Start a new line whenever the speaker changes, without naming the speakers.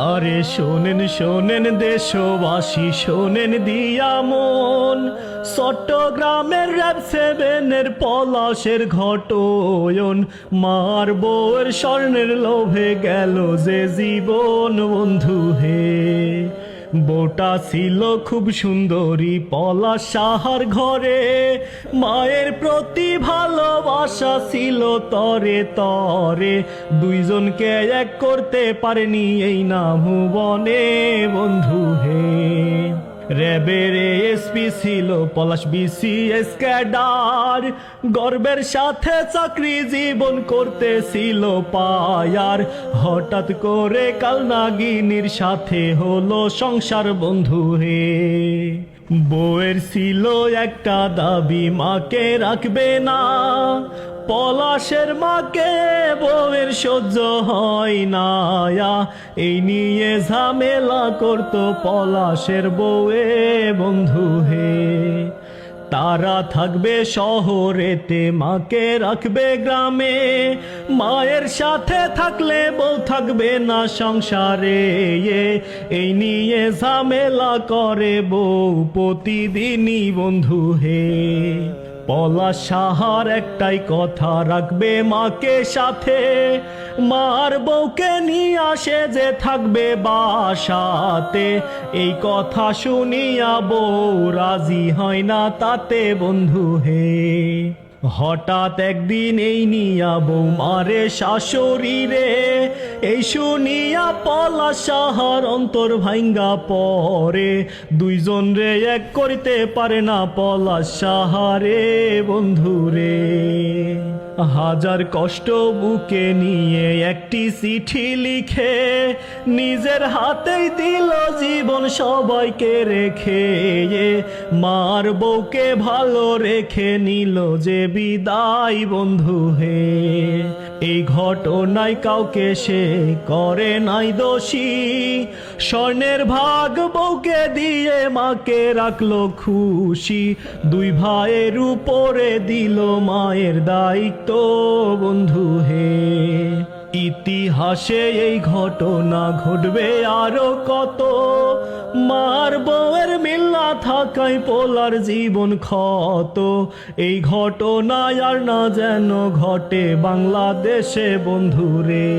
আরে শোনেন শোনেন দেশবাসী, শোনেন দিয়া মন, চট্টগ্রামের র‍্যাব সেভেনের পলাশের ঘটয়ন। মার বউয়ের স্বর্ণের লোভে গেল যে জীবন বন্ধু হে। বউটা ছিল খুব সুন্দরী পলাশ সাহার ঘরে, মায়ের প্রতি ভালোবাসা ছিল তরে তরে। দুইজনকে এক করতে পারেনি এই না ভুবনে বন্ধু হে। র‍্যাবের এসপি ছিল পলাশ বিসিএস ক্যাডার, গর্বের সাথে চাকরি জীবন করতেছিল পায়ার। হঠাৎ করে কালনাগিনীর সাথে হলো সংসার বন্ধু হে। বউয়ের ছিল একটা দাবি, মাকে রাখবে না। পলাশের মাকে বউয়ের সহ্য হয় না, এই নিয়ে ঝামেলা করতো পলাশের বউয়ে বন্ধু হে। তারা থাকবে শহরেতে, মাকে রাখবে গ্রামে। মায়ের সাথে থাকলে বউ থাকবে না সংসারে, এই নিয়ে ঝামেলা করে বউ প্রতিদিনই বন্ধু হে। পলাশ সাহার একটাই কথা, রাখবে মাকে সাথে। মার বউকে নিয়ে আসে যে থাকবে বাসাতে, এই কথা শুনিয়া বউ রাজি হয় না তাতে বন্ধু হে। হঠাৎ একদিন এই নিয়া বউ মারে শাশুড়ি রে, এই শুনিয়া পলাশ সাহার অন্তর ভাঙ্গা পড়ে। দুইজন রে এক করিতে পারে না পলাশ সাহারে বন্ধু রে। হাজার কষ্ট বুকে নিয়ে একটি চিঠি লিখে, নিজের হাতেই দিল জীবন সবাইকে রেখে। মার বউকে ভালো রেখে নিল যে বিদায় বন্ধু হে। এই ঘটনায় কাউকে সে করে নাই দোষী, স্বর্ণের ভাগ বউকে দিয়ে মাকে রাখলো খুশি। দুই ভাইয়ের উপরে দিল মায়ের দায়িত্ব বন্ধু হে। ইতিহাসে এই ঘটনা ঘটবে আরো কত, মার বউয়ের মিল না থাকায় পোলার জীবন ক্ষত। এই ঘটনা আর না যেন ঘটে বাংলাদেশে বন্ধু রে।